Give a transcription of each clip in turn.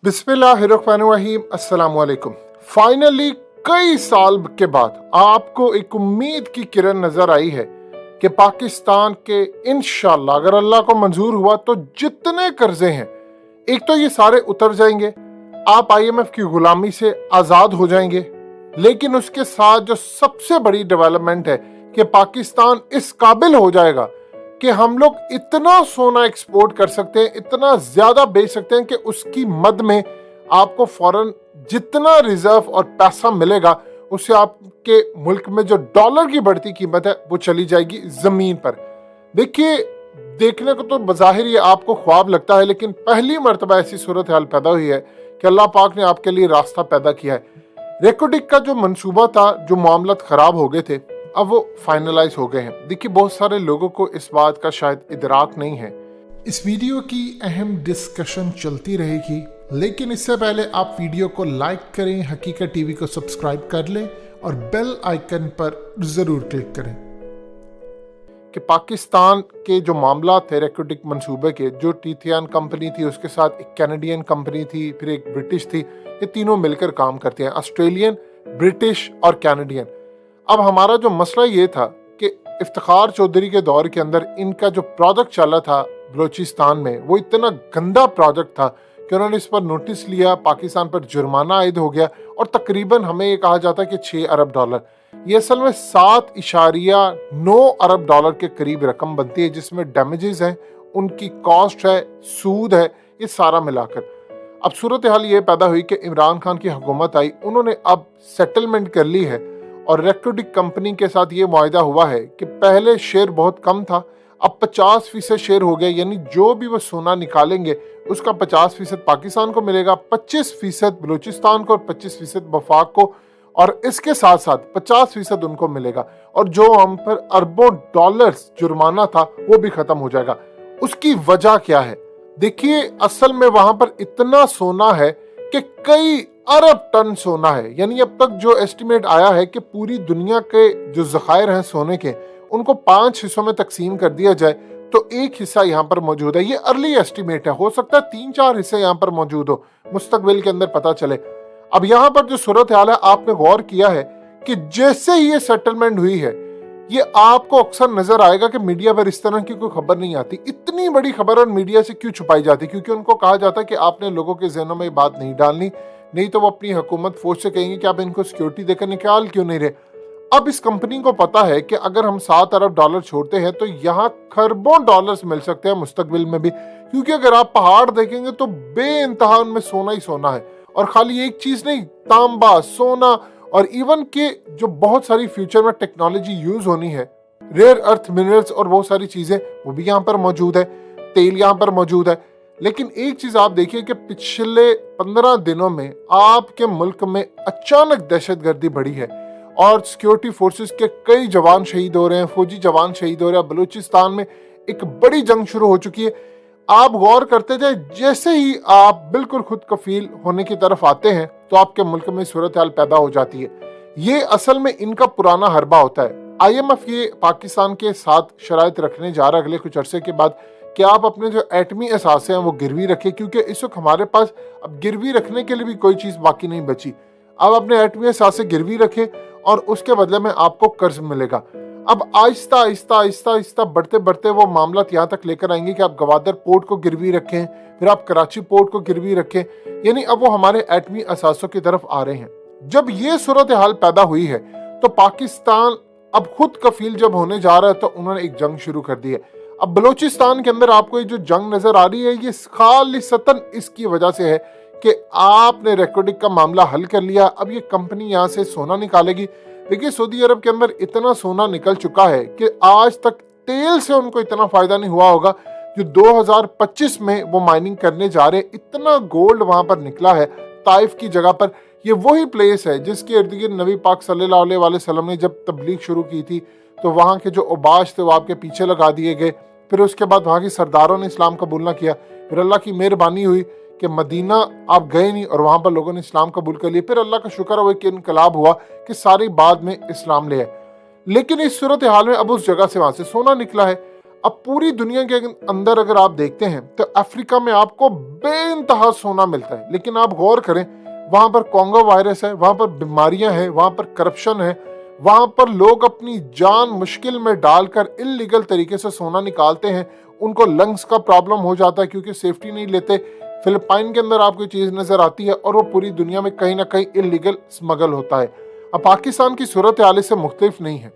बिस्मिल्लाहिर्रहमानिर्रहीम, अस्सलाम वालेकुम। फाइनली कई साल के बाद आपको एक उम्मीद की किरण नजर आई है कि पाकिस्तान के इंशाल्लाह अगर अल्लाह को मंजूर हुआ तो जितने कर्जे हैं एक तो ये सारे उतर जाएंगे, आप आईएमएफ की गुलामी से आज़ाद हो जाएंगे। लेकिन उसके साथ जो सबसे बड़ी डेवलपमेंट है कि पाकिस्तान इस काबिल हो जाएगा कि हम लोग इतना सोना एक्सपोर्ट कर सकते हैं, इतना ज्यादा बेच सकते हैं कि उसकी मद में आपको फौरन जितना रिजर्व और पैसा मिलेगा उससे आपके मुल्क में जो डॉलर की बढ़ती कीमत है वो चली जाएगी जमीन पर। देखिए, देखने को तो बज़ाहिर ये आपको ख्वाब लगता है, लेकिन पहली मर्तबा ऐसी सूरत हाल पैदा हुई है कि अल्लाह पाक ने आपके लिए रास्ता पैदा किया है। रेकोडिक का जो मंसूबा था, जो मामलात खराब हो गए थे, अब वो फाइनलाइज हो गए हैं। देखिए, बहुत सारे लोगों को इस बात का शायद इदराक नहीं है। इस वीडियो की अहम डिस्कशन चलती रहेगी, लेकिन इससे पहले आप वीडियो को लाइक करें, हकीकत टीवी को सब्सक्राइब कर लें और बेल आइकन पर जरूर क्लिक करें। कि पाकिस्तान के जो मामला थे रेकोडिक मंसूबे के, जो टीथियान कंपनी थी, उसके साथ एक कैनेडियन कंपनी थी, फिर एक ब्रिटिश थी, ये तीनों मिलकर काम करते हैं, ऑस्ट्रेलियन, ब्रिटिश और कैनेडियन। अब हमारा जो मसला ये था कि इफ्तिखार चौधरी के दौर के अंदर इनका जो प्रोजेक्ट चला था बलूचिस्तान में, वो इतना गंदा प्रोजेक्ट था कि उन्होंने इस पर नोटिस लिया, पाकिस्तान पर जुर्माना आयद हो गया और तकरीबन हमें ये कहा जाता है कि 6 अरब डॉलर, ये असल में 7.9 अरब डॉलर के करीब रकम बनती है, जिसमें डैमेजेस हैं, उनकी कॉस्ट है, सूद है, ये सारा मिलाकर। अब सूरत हाल ये पैदा हुई कि इमरान खान की हुकूमत आई, उन्होंने अब सेटलमेंट कर ली है और रेकोडिक कंपनी के साथ ये मुआहिदा हुआ है कि पहले शेयर बहुत कम था, अब 50% शेयर हो गया, यानी जो भी वो सोना निकालेंगे उसका 50% पाकिस्तान को मिलेगा, 25% बलूचिस्तान को और 25% वफाक को, और इसके साथ साथ 50% उनको मिलेगा। और जो हम पर अरबों डॉलर्स जुर्माना था वो भी खत्म हो जाएगा। उसकी वजह क्या है? देखिए, असल में वहां पर इतना सोना है कि कई अरब टन सोना है, यानी अब तक जो एस्टिमेट आया है कि पूरी दुनिया के जो ज़खायर हैं सोने के, उनको 5 हिस्सों में तकसीम कर दिया जाए तो एक हिस्सा यहाँ पर मौजूद है। ये अर्ली एस्टिमेट है, हो सकता है 3-4 हिस्से यहाँ पर मौजूद हो, मुस्तकबिल के अंदर पता चले। अब यहाँ पर जो सूरत हाल है, आपने गौर किया है कि जैसे ही ये सेटलमेंट हुई है, ये आपको अक्सर नजर आएगा कि मीडिया पर इस तरह की कोई खबर नहीं आती। इतनी बड़ी खबर और मीडिया से क्यों छुपाई जाती? क्योंकि उनको कहा जाता है कि आपने लोगों के जहनों में ये बात नहीं डालनी, नहीं तो वो अपनी हुकूमत फौज से कहेंगे कि आप इनको सिक्योरिटी देकर निकाल क्यों नहीं रहे। अब इस कंपनी को पता है कि अगर हम 7 अरब डॉलर छोड़ते हैं तो यहाँ खरबों डॉलर्स मिल सकते हैं मुस्तकबिल में भी, क्योंकि अगर आप पहाड़ देखेंगे तो बेइंतहा उनमें सोना ही सोना है। और खाली एक चीज नहीं, तांबा, सोना और इवन के जो बहुत सारी फ्यूचर में टेक्नोलॉजी यूज होनी है, रेयर अर्थ मिनरल्स और बहुत सारी चीजें, वो भी यहाँ पर मौजूद है, तेल यहाँ पर मौजूद है। लेकिन एक चीज आप देखिए कि पिछले 15 दिनों में आपके मुल्क में अचानक दहशतगर्दी बढ़ी है और सिक्योरिटी फोर्सेस के कई जवान शहीद हो रहे हैं, फौजी जवान शहीद हो रहे हैं। बलूचिस्तान में एक बड़ी जंग शुरू हो चुकी है। आप गौर करते जाए, जैसे ही आप बिल्कुल खुद कफील होने की तरफ आते हैं तो आपके मुल्क में सूरत हाल पैदा हो जाती है। ये असल में इनका पुराना हरबा होता है। आईएमएफ ये पाकिस्तान के साथ शराइत रखने जा रहा है अगले कुछ अरसे के बाद कि आप अपने जो एटमी असासे हैं वो गिरवी रखें, क्योंकि इस वक्त हमारे पास अब गिरवी रखने के लिए भी कोई चीज बाकी नहीं बची। आप अपने एटमी असासे गिरवी रखें और उसके बदले में आपको कर्ज मिलेगा। अब आहिस्ता आहिस्ता आहिस्ता आहिस्ता बढ़ते बढ़ते वो मामला यहाँ तक लेकर आएंगे कि आप गवादर पोर्ट को गिरवी रखें, फिर आप कराची पोर्ट को गिरवी रखें, यानी अब वो हमारे एटमी असासों की तरफ आ रहे हैं। जब ये सूरत हाल पैदा हुई है तो पाकिस्तान अब खुद कफील जब होने जा रहा है तो उन्होंने एक जंग शुरू कर दी है। अब बलूचिस्तान के अंदर आपको ये जो जंग नजर आ रही है, ये खालिसतन इसकी वजह से है कि आपने रेकोडिक का मामला हल कर लिया। अब ये कंपनी यहाँ से सोना निकालेगी। देखिए, सऊदी अरब के अंदर इतना सोना निकल चुका है कि आज तक तेल से उनको इतना फायदा नहीं हुआ होगा जो 2025 में वो माइनिंग करने जा रहे हैं। इतना गोल्ड वहां पर निकला है ताइफ की जगह पर। ये वही प्लेस है जिसके इर्द गिर्द नबी पाक सल्लल्लाहु अलैहि वसल्लम ने जब तबलीग शुरू की थी तो वहां के जो उबाश थे वो आपके पीछे लगा दिए गए। फिर उसके बाद वहां के सरदारों ने इस्लाम कबूल ना किया। फिर अल्लाह की मेहरबानी हुई कि मदीना आप गए नहीं और वहां पर लोगों ने इस्लाम कबूल कर लिया। फिर अल्लाह का शुक्र हुआ कि इनकलाब हुआ कि सारी बाद में इस्लाम ले आए। लेकिन इस सूरत हाल में अब उस जगह से वहां से सोना निकला है। अब पूरी दुनिया के अंदर अगर आप देखते हैं तो अफ्रीका में आपको बेइंतहा सोना मिलता है, लेकिन आप गौर करें वहां पर कोंगो वायरस है, वहां पर बीमारियां हैं, वहां पर करप्शन है, वहां पर लोग अपनी जान मुश्किल में डालकर इल्लीगल तरीके से सोना निकालते हैं। उनको लंग्स का प्रॉब्लम हो जाता है क्योंकि सेफ्टी नहीं लेते। फिलिपाइन के अंदर आपको चीज नजर आती है और वो पूरी दुनिया में कहीं ना कहीं इल्लीगल स्मगल होता है। अब पाकिस्तान की सूरत हाल से मुख्तलिफ नहीं है।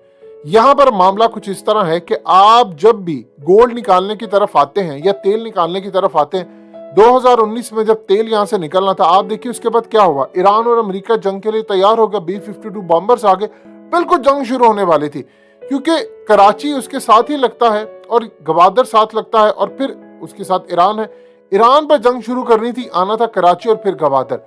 यहाँ पर मामला कुछ इस तरह है कि आप जब भी गोल्ड निकालने की तरफ आते हैं या तेल निकालने की तरफ आते हैं, 2019 में जब तेल यहाँ से निकलना था, आप देखिए उसके बाद क्या हुआ। ईरान और अमेरिका जंग के लिए तैयार हो गया, B-52 बॉम्बर्स आ गए, बिल्कुल जंग शुरू होने वाली थी क्योंकि कराची उसके साथ ही लगता है और गवादर साथ लगता है और फिर उसके साथ ईरान है। ईरान पर जंग शुरू करनी थी, आना था कराची और फिर गवादर।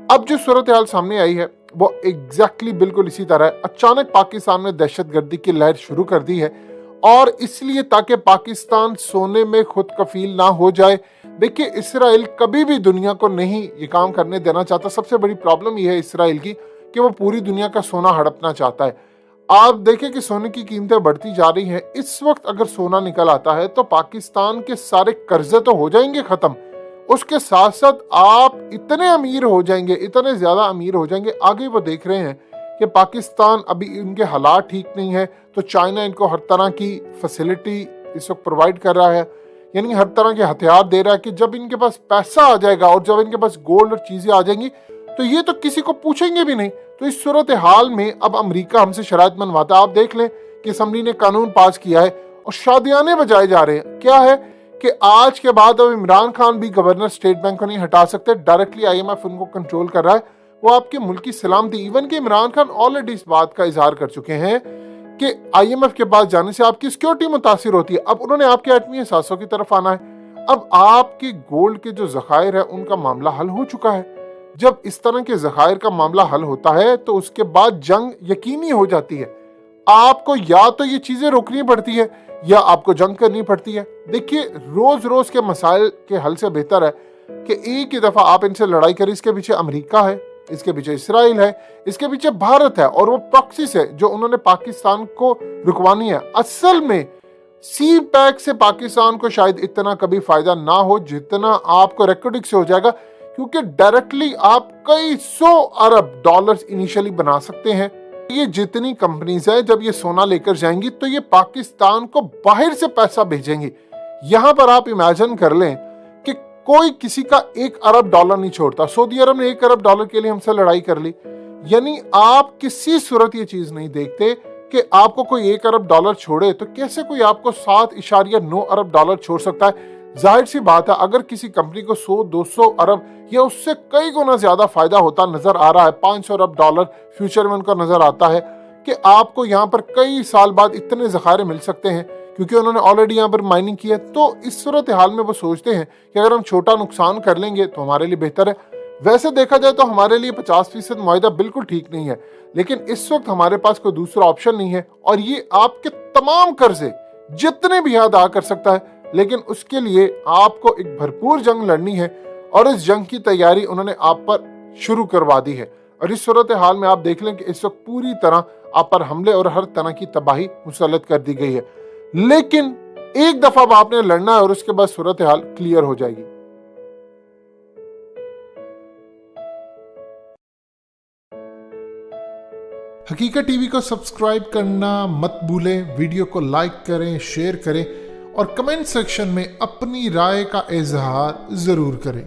अब जो सूरत हाल सामने आई है वो एग्जैक्टली बिल्कुल इसी तरह है। अचानक पाकिस्तान में दहशतगर्दी की लहर शुरू कर दी है और इसलिए ताकि पाकिस्तान सोने में खुद कफील ना हो जाए। देखिए, इसराइल कभी भी दुनिया को नहीं ये काम करने देना चाहता। सबसे बड़ी प्रॉब्लम यह है इसराइल की कि वो पूरी दुनिया का सोना हड़पना चाहता है। आप देखें कि सोने की कीमतें बढ़ती जा रही हैं। इस वक्त अगर सोना निकल आता है तो पाकिस्तान के सारे कर्जे तो हो जाएंगे खत्म, उसके साथ साथ आप इतने अमीर हो जाएंगे, इतने ज्यादा अमीर हो जाएंगे। आगे वो देख रहे हैं कि पाकिस्तान अभी उनके हालात ठीक नहीं है तो चाइना इनको हर तरह की फैसिलिटी इस वक्त प्रोवाइड कर रहा है, यानी हर तरह के हथियार दे रहा है कि जब इनके पास पैसा आ जाएगा और जब इनके पास गोल्ड और चीजें आ जाएंगी तो ये तो किसी को पूछेंगे भी नहीं। तो इस सूरत हाल में अब अमेरिका हमसे शराइत मनवाता है। आप देख लें कि असम्बली ने कानून पास किया है और शादियाने बजाए जा रहे हैं। क्या है कि आज के बाद अब इमरान खान भी गवर्नर स्टेट बैंक को नहीं हटा सकते, डायरेक्टली IMF उनको कंट्रोल कर रहा है। वो आपके मुल्क की सलामती, इवन कि इमरान खान ऑलरेडी इस बात का इजहार कर चुके हैं कि IMF के पास जाने से आपकी सिक्योरिटी मुतासिर होती है। अब उन्होंने आपके एटमी एहसासों की तरफ आना है। अब आपके गोल्ड के जो जखायर है उनका मामला हल हो चुका है। जब इस तरह के जखायर का मामला हल होता है तो उसके बाद जंग यकीनी हो जाती है। आपको या तो ये चीजें रोकनी पड़ती है या आपको जंग करनी पड़ती है। देखिए, रोज रोज के मसाइल के हल से बेहतर है कि एक ही दफा आप इनसे लड़ाई करें। इसके पीछे अमेरिका है, इसके पीछे इसराइल है, इसके पीछे भारत है और वो प्रॉक्सी से जो उन्होंने पाकिस्तान को रुकवानी है। असल में सी पैक से पाकिस्तान को शायद इतना कभी फायदा ना हो जितना आपको रेकोडिक से हो जाएगा, क्योंकि डायरेक्टली आप कई 100 अरब डॉलर्स इनिशियली बना सकते हैं। ये जितनी कंपनीज है जब ये सोना लेकर जाएंगी तो ये पाकिस्तान को बाहर से पैसा भेजेंगी। यहां पर आप इमेजिन कर लें कि कोई किसी का 1 अरब डॉलर नहीं छोड़ता। सऊदी अरब ने 1 अरब डॉलर के लिए हमसे लड़ाई कर ली। यानी आप किसी सूरत ये चीज नहीं देखते कि आपको कोई 1 अरब डॉलर छोड़े तो कैसे कोई आपको 7.9 अरब डॉलर छोड़ सकता है। जाहिर सी बात है, अगर किसी कंपनी को 100-200 अरब या उससे कई गुना ज्यादा फायदा होता नजर आ रहा है, 500 अरब डॉलर फ्यूचर में उनको नजर आता है कि आपको यहाँ पर कई साल बाद इतने ज़खारे मिल सकते हैं क्योंकि उन्होंने ऑलरेडी यहाँ पर माइनिंग की है। तो इस सूरत हाल में वो सोचते हैं कि अगर हम छोटा नुकसान कर लेंगे तो हमारे लिए बेहतर है। वैसे देखा जाए तो हमारे लिए 50% मुआहदा बिल्कुल ठीक नहीं है, लेकिन इस वक्त हमारे पास कोई दूसरा ऑप्शन नहीं है और ये आपके तमाम कर्जे जितने भी अदा कर सकता है, लेकिन उसके लिए आपको एक भरपूर जंग लड़नी है और इस जंग की तैयारी उन्होंने आप पर शुरू करवा दी है। और इस सूरत हाल में आप देख लें कि इस वक्त पूरी तरह आप पर हमले और हर तरह की तबाही मुसल्लत कर दी गई है, लेकिन एक दफा आपने लड़ना है और उसके बाद सूरत हाल क्लियर हो जाएगी। हकीकत टीवी को सब्सक्राइब करना मत भूलें, वीडियो को लाइक करें, शेयर करें और कमेंट सेक्शन में अपनी राय का इजहार जरूर करें।